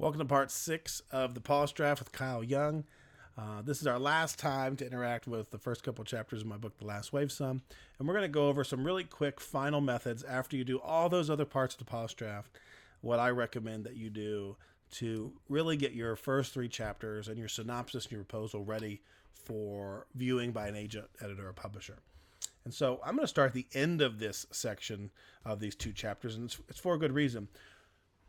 Welcome to part 6 of the Polish Draft with Kyle Young. This is our last time to interact with the first couple chapters of my book, The Last Wave Sum. And we're going to go over some really quick final methods after you do all those other parts of the Polish Draft, what I recommend that you do to really get your first 3 chapters and your synopsis and your proposal ready for viewing by an agent, editor, or publisher. And so I'm going to start at the end of this section of these 2 chapters, and it's for a good reason.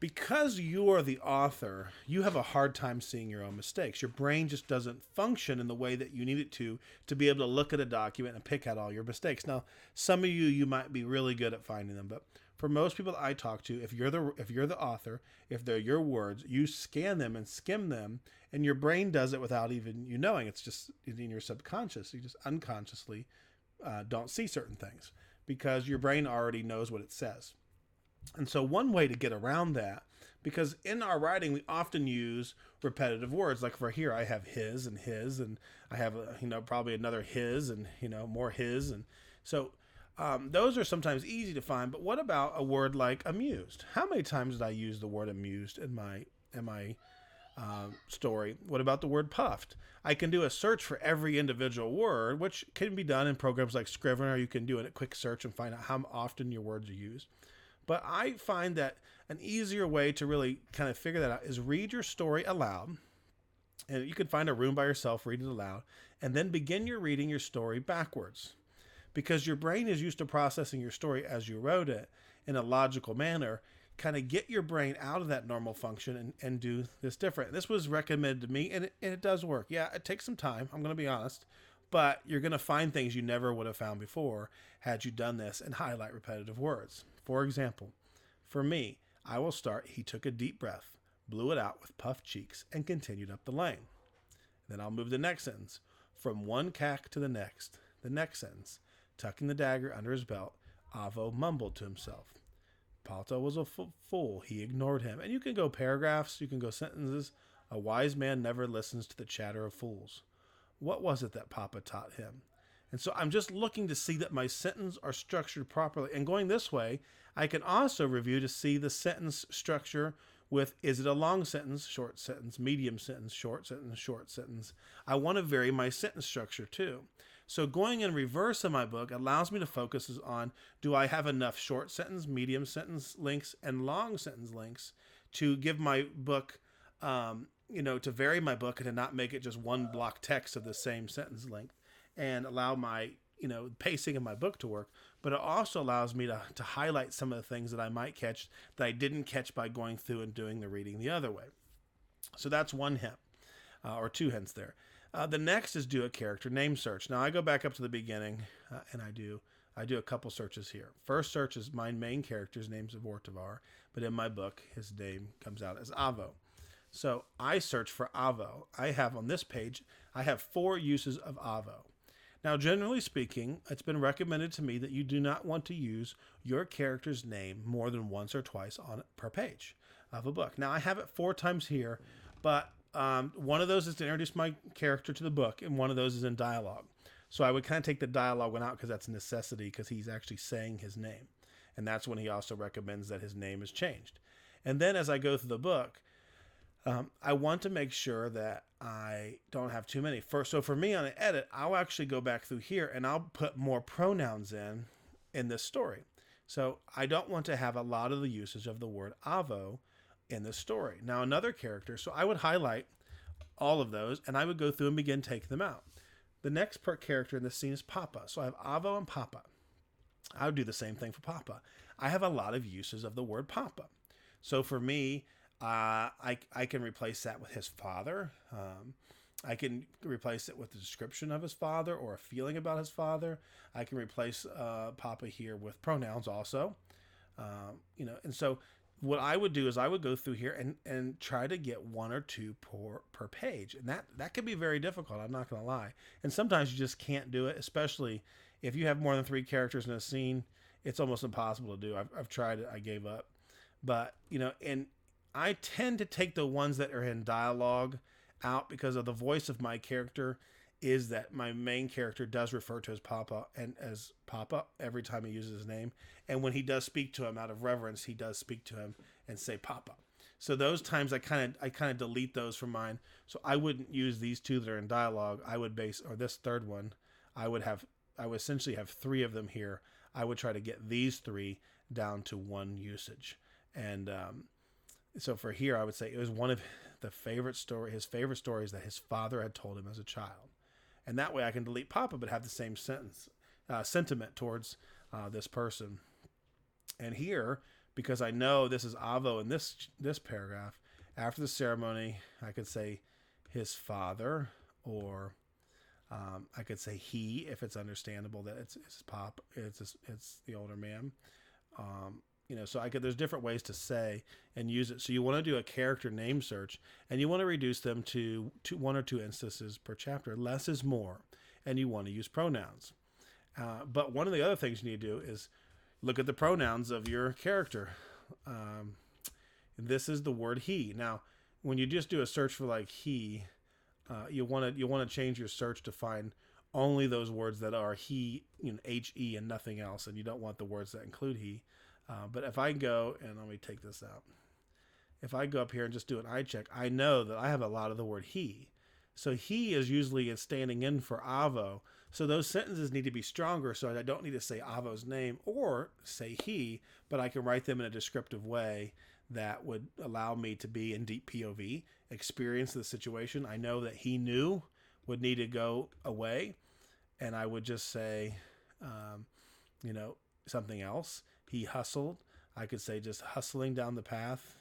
Because you are the author, you have a hard time seeing your own mistakes. Your brain just doesn't function in the way that you need it to be able to look at a document and pick out all your mistakes. Now, some of you might be really good at finding them, but for most people that I talk to, if you're the author, if they're your words, you scan them and skim them, and your brain does it without even you knowing. It's just in your subconscious. You just unconsciously don't see certain things because your brain already knows what it says. And so one way to get around that, because in our writing we often use repetitive words, like for here I have his, and I have probably another his, and more his, and so those are sometimes easy to find. But what about a word like amused? How many times did I use the word amused in my story? What about the word puffed? I can do a search for every individual word, which can be done in programs like Scrivener. You can do a quick search and find out how often your words are used. But I find that an easier way to really kind of figure that out is read your story aloud. And you can find a room by yourself, read it aloud, and then begin reading your story backwards. Because your brain is used to processing your story as you wrote it in a logical manner. Kind of get your brain out of that normal function and do this different. This was recommended to me, and it does work. Yeah, it takes some time, I'm going to be honest. But you're going to find things you never would have found before had you done this and highlight repetitive words. For example, for me, I will start, he took a deep breath, blew it out with puffed cheeks, and continued up the lane. Then I'll move the next sentence. From one cack to the next sentence, tucking the dagger under his belt, Avo mumbled to himself. Palto was a fool. He ignored him. And you can go paragraphs, you can go sentences. A wise man never listens to the chatter of fools. What was it that Papa taught him? And so I'm just looking to see that my sentences are structured properly. And going this way, I can also review to see the sentence structure with, is it a long sentence, short sentence, medium sentence, short sentence, short sentence. I want to vary my sentence structure too. So going in reverse in my book allows me to focus on, do I have enough short sentence, medium sentence links, and long sentence links to give my book, to vary my book and to not make it just one block text of the same sentence length, and allow my pacing in my book to work. But it also allows me to highlight some of the things that I might catch that I didn't catch by going through and doing the reading the other way. So that's one hint, or 2 hints there. The next is do a character name search. Now I go back up to the beginning and I do a couple searches here. First search is my main character's name's Vortivar, but in my book his name comes out as Avo. So I search for Avo. I have on this page, I have 4 uses of Avo. Now, generally speaking, it's been recommended to me that you do not want to use your character's name more than once or twice per page of a book. Now, I have it 4 times here, but one of those is to introduce my character to the book, and one of those is in dialogue. So I would kind of take the dialogue one out because that's a necessity, because he's actually saying his name. And that's when he also recommends that his name is changed. And then as I go through the book, I want to make sure that I don't have too many. So for me on an edit, I'll actually go back through here and I'll put more pronouns in this story. So I don't want to have a lot of the usage of the word Avo in this story. Now another character, so I would highlight all of those and I would go through and begin taking them out. The next character in this scene is Papa. So I have Avo and Papa. I would do the same thing for Papa. I have a lot of uses of the word Papa. So for me, I can replace that with his father. I can replace it with the description of his father or a feeling about his father. I can replace Papa here with pronouns also. And so what I would do is I would go through here and try to get 1 or 2 per page. And that can be very difficult, I'm not going to lie. And sometimes you just can't do it, especially if you have more than 3 characters in a scene. It's almost impossible to do. I've tried it. I gave up. But, and I tend to take the ones that are in dialogue out because of the voice of my character is that my main character does refer to his Papa and as Papa every time he uses his name. And when he does speak to him out of reverence, he does speak to him and say Papa. So those times I kind of delete those from mine. So I wouldn't use these two that are in dialogue. I would base, or this third one, I would essentially have three of them here. I would try to get these three down to one usage. And so for here, I would say it was one of his favorite stories that his father had told him as a child. And that way I can delete Papa, but have the same sentiment towards this person. And here, because I know this is Avo in this paragraph, after the ceremony, I could say his father, or I could say he, if it's understandable that it's Pop, it's the older man. So there's different ways to say and use it. So you want to do a character name search, and you want to reduce them to one or two instances per chapter. Less is more, and you want to use pronouns. But one of the other things you need to do is look at the pronouns of your character. This is the word he. Now, when you just do a search for like he, you want to change your search to find only those words that are he, he, and nothing else, and you don't want the words that include he. But if I go, and let me take this out. If I go up here and just do an eye check, I know that I have a lot of the word he. So he is usually standing in for Avo. So those sentences need to be stronger, so I don't need to say Avo's name or say he, but I can write them in a descriptive way that would allow me to be in deep POV, experience the situation. I know that he knew would need to go away, and I would just say, something else. He hustled. I could say just hustling down the path.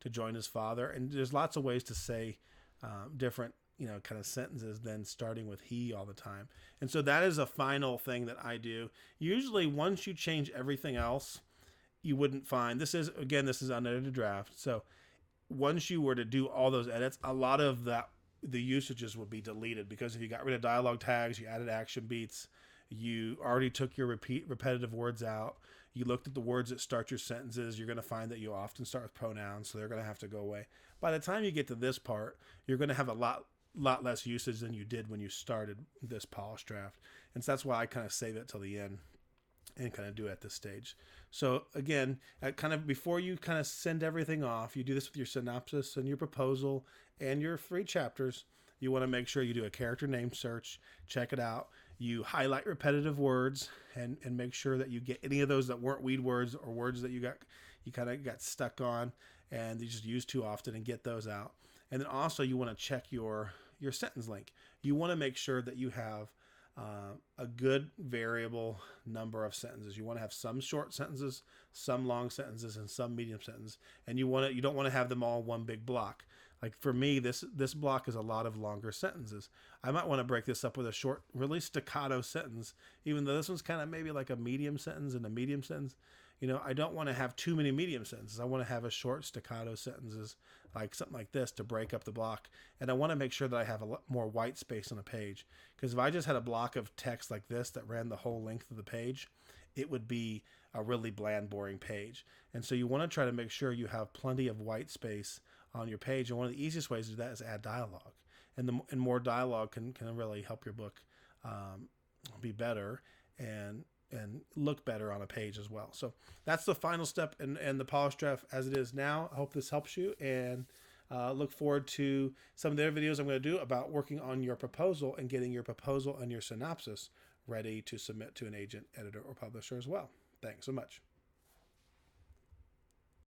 To join his father. And there's lots of ways to say different, kind of sentences than starting with he all the time. And so that is a final thing that I do. Usually once you change everything else, you wouldn't find, this is unedited draft. So once you were to do all those edits, a lot of the usages would be deleted, because if you got rid of dialogue tags, you added action beats, you already took your repetitive words out, you looked at the words that start your sentences, you're going to find that you often start with pronouns, so they're going to have to go away. By the time you get to this part, you're going to have a lot less usage than you did when you started this polished draft. And so that's why I kind of save it till the end and kind of do it at this stage. So again, before you kind of send everything off, you do this with your synopsis and your proposal and your 3 chapters. You want to make sure you do a character name search, check it out. You highlight repetitive words and make sure that you get any of those that weren't weed words or words that you kind of got stuck on and you just use too often, and get those out. And then also you want to check your sentence length. You want to make sure that you have a good variable number of sentences. You want to have some short sentences, some long sentences, and some medium sentences. And you don't want to have them all one big block. Like for me, this block is a lot of longer sentences. I might want to break this up with a short, really staccato sentence, even though this one's kind of maybe like a medium sentence and a medium sentence. I don't want to have too many medium sentences. I want to have a short staccato sentences, like something like this, to break up the block. And I want to make sure that I have a lot more white space on a page. Because if I just had a block of text like this that ran the whole length of the page, it would be a really bland, boring page. And so you want to try to make sure you have plenty of white space on your page. And one of the easiest ways to do that is add dialogue. And more dialogue can really help your book be better and look better on a page as well. So that's the final step in the polished draft as it is now. I hope this helps you, and look forward to some of the other videos I'm going to do about working on your proposal and getting your proposal and your synopsis ready to submit to an agent, editor, or publisher as well. Thanks so much.